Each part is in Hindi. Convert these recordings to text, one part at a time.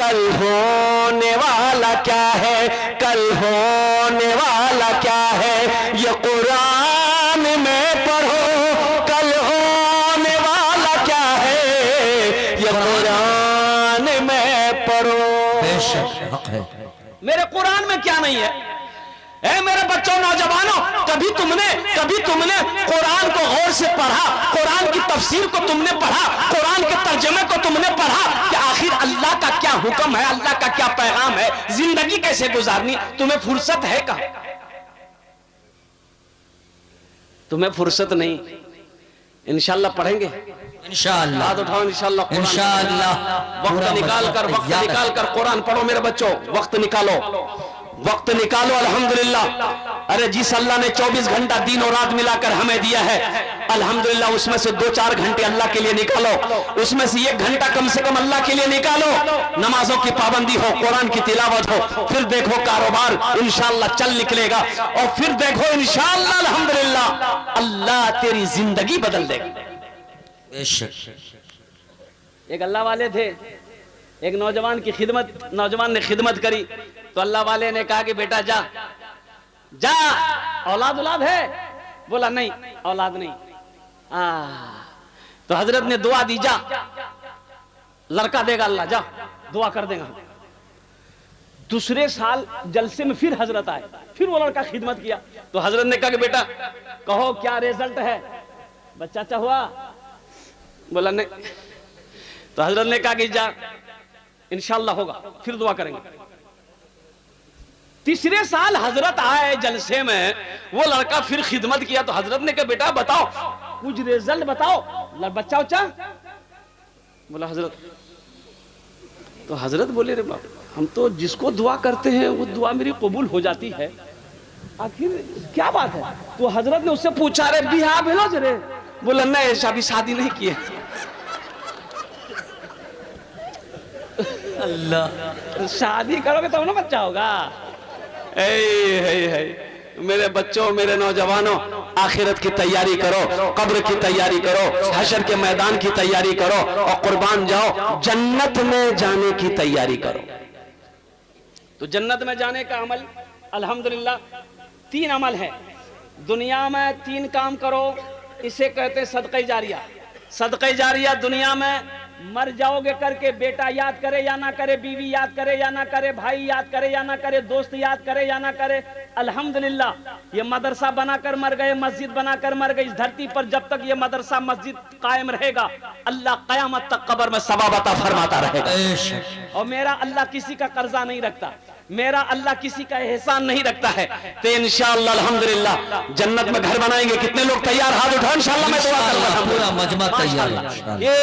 कल होने वाला क्या है, कल होने वाला क्या है, ये कुरान में पढ़ो। कल होने वाला क्या है, ये कुरान में पढ़ो। बेशक हक है। मेरे कुरान में क्या नहीं है? ऐ मेरे बच्चों, नौजवानों, कभी तुमने कुरान को गौर से पढ़ा, कुरान की तफसीर को तुमने पढ़ा, कुरान के तर्जुमे को तुमने पढ़ा कि आखिर अल्लाह का क्या हुक्म है, अल्लाह का क्या पैगाम है, जिंदगी कैसे गुजारनी? तुम्हें फुर्सत है कहां? तुम्हें फुर्सत नहीं। इंशाअल्लाह पढ़ेंगे, इंशाअल्लाह। हाथ उठाओ, इंशाअल्लाह, इंशाअल्लाह। वक्त निकाल कर कुरान पढ़ो मेरे बच्चों, वक्त निकालो, वक्त निकालो। अल्हम्दुलिल्लाह। अरे जिस अल्लाह ने 24 घंटा दिन और रात मिलाकर हमें दिया है, अल्हम्दुलिल्लाह, उसमें से 2-4 घंटे अल्लाह के लिए निकालो, उसमें से 1 घंटा कम से कम अल्लाह के लिए निकालो। नमाजों की पाबंदी हो, कुरान की तिलावत हो, फिर देखो कारोबार इंशाअल्लाह चल निकलेगा, और फिर देखो इंशाअल्लाह अल्हम्दुलिल्लाह अल्लाह तेरी जिंदगी बदल देगा। एक अल्लाह वाले थे, एक नौजवान ने खिदमत करी, तो अल्लाह वाले ने कहा कि बेटा जा जा, औलाद है? बोला नहीं, औलाद नहीं। तो हजरत ने दुआ दी, जा लड़का देगा अल्लाह, जा दुआ कर देगा। दूसरे साल जलसे में फिर हजरत आए, फिर वो लड़का खिदमत किया, तो हजरत ने कहा कि बेटा कहो क्या रिजल्ट है, बच्चा अच्छा हुआ? बोला नहीं। तो हजरत ने कहा कि जा, इंशाअल्लाह होगा, फिर दुआ करेंगे। तीसरे साल हजरत आए जलसे में, वो लड़का फिर खिदमत किया, तो हजरत ने कहा बेटा बताओ कुछ रिजल्ट बताओ, बच्चा उच्चा? बोला हजरत। तो हजरत बोले रे बाप, हम तो जिसको दुआ करते हैं वो दुआ मेरी कबूल हो जाती है, आखिर क्या बात है? तो हजरत ने उससे पूछा, रे बिहा भेलो रे? बोला नहीं, अभी शादी नहीं किए। अल्लाह, शादी करोगे तब ना बच्चा होगा। मेरे बच्चों, मेरे नौजवानों, आखिरत की तैयारी करो, कब्र की तैयारी करो, हशर के मैदान की तैयारी करो, और कुर्बान जाओ, जन्नत में जाने की तैयारी करो। तो जन्नत में जाने का अमल अल्हम्दुलिल्लाह 3 अमल है। दुनिया में 3 काम करो, इसे कहते हैं सदक़े जारिया। सदक़े जारिया दुनिया में मर जाओगे करके, बेटा याद करे या ना करे, बीवी याद करे या ना करे, भाई याद करे या ना करे, दोस्त याद करे या ना करे, अल्हम्दुलिल्लाह ये मदरसा बनाकर मर गए, मस्जिद बनाकर मर गए। इस धरती पर जब तक ये मदरसा मस्जिद कायम रहेगा, अल्लाह क़यामत तक कब्र में सवाब अता फरमाता रहेगा। और मेरा अल्लाह किसी का कर्जा नहीं रखता, मेरा अल्लाह किसी का एहसान नहीं रखता है। तो इंशाअल्लाह अल्हम्दुलिल्लाह जन्नत में घर बनाएंगे। कितने लोग तैयार? हाथ उठाओ, इंशाअल्लाह मैं दुआ करूंगा। पूरा मजमा तैयार है। ये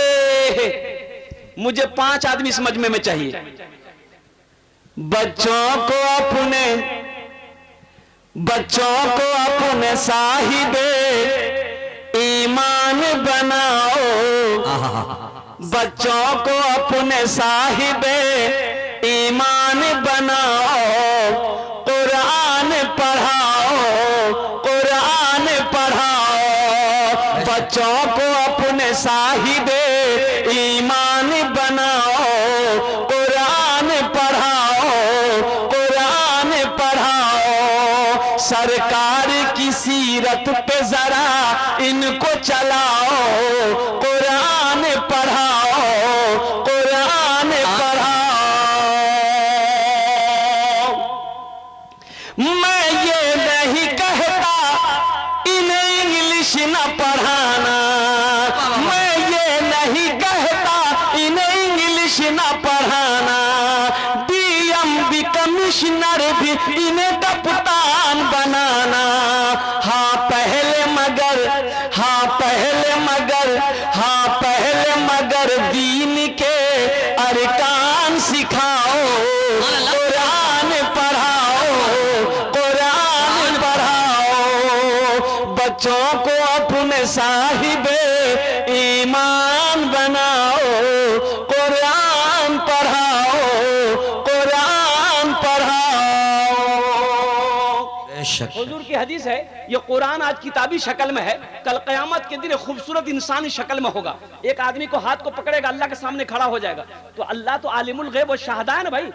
मुझे 5 आदमी इस मजमे में चाहिए। बच्चों को अपने साहिबे ईमान बनाओ, बच्चों को अपने साहिबे ईमान बनाओ, कुरान पढ़ाओ, कुरान पढ़ाओ। बच्चों को अपने साहिबे ईमान बनाओ, कुरान पढ़ाओ, कुरान पढ़ाओ। सरकार की सीरत पे जरा इनको चलाओ, कुरान पढ़ाओ, कुरान पढ़ाओ। मैं ये नहीं कहता इन्हें इंग्लिश न पढ़ाना, मैं ये नहीं कहता इन्हें इंग्लिश न पढ़ाना, डीएम कमिश्नर भी इन्हें कप्तान बनाना। हाँ पहले मगर, हाँ पहले मगर, हाँ पहले मगर दीन के अरकान सिखाओ, कुरान पढ़ाओ, कुरान पढ़ाओ। बच्चों को अपने साहिबे ईमान बनाओ, कुरान पढ़ाओ, कुरान पढ़ाओ। बेशक हुजूर की हदीस है, ये कुरान आज किताबी शक्ल में है, कल क़यामत के दिन खूबसूरत इंसानी शक्ल में होगा। एक आदमी को हाथ को पकड़ेगा, अल्लाह के सामने खड़ा हो जाएगा। तो अल्लाह तो आलिमुल गैब व शहादा है ना भाई,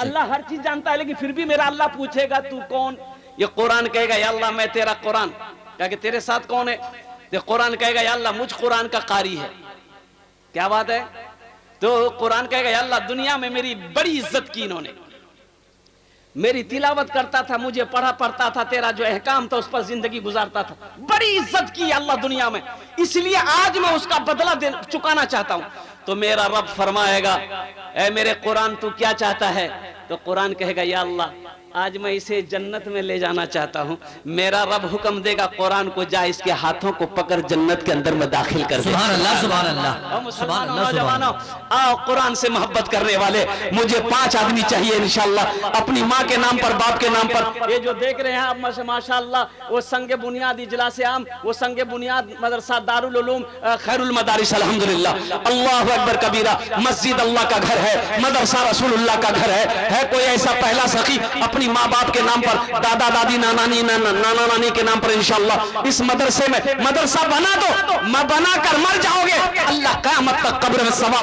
अल्लाह हर चीज जानता है, लेकिन फिर भी मेरा अल्लाह पूछेगा तू कौन? ये कुरान कहेगा या अल्लाह मैं तेरा कुरान, क्या कि तेरे साथ कौन है? तो कुरान कहेगा या अल्लाह मुझ कुरान का कारी है। क्या बात है? तो कुरान कहेगा या अल्लाह दुनिया में मेरी बड़ी इज्जत की इन्होंने, मेरी तिलावत करता था, मुझे पढ़ता था, तेरा जो अहकाम था उस पर जिंदगी गुजारता था, बड़ी इज्जत की अल्लाह दुनिया में, इसलिए आज मैं उसका बदला चुकाना चाहता हूं। तो मेरा रब फरमाएगा ऐ मेरे कुरान तू क्या चाहता है? तो कुरान कहेगा या अल्लाह आज मैं इसे जन्नत में ले जाना चाहता हूँ। मेरा रब हुक्म देगा कुरान को जा इसके हाथों को पकड़ जन्नत के अंदर में दाखिल कर दे। सुभान अल्लाह, सुभान अल्लाह, मुसलमानों नौजवानों आओ कुरान से मोहब्बत करने वाले, मुझे 5 आदमी चाहिए इंशाअल्लाह, अपनी माँ के नाम पर, बाप के नाम पर। ये जो देख रहे हैं आप माशाअल्लाह, वो संगे बुनियाद इजलासे आम, वो संगे बुनियाद मदरसा दारुल उलूम खैरुल मदारिस अल्हम्दुलिल्लाह, अल्लाहु अकबर कबीरा, मस्जिद अल्लाह का घर है, मदरसा रसूलुल्लाह का घर है कोई ऐसा पहला सखी अपनी माँ बाप के नाम पर, दादा दादी नाना नानी के नाम पर इंशाअल्लाह इस मदरसे में मदरसा बना दो, बना कर मर जाओगे, अल्लाह क़यामत तक कब्र में सवाब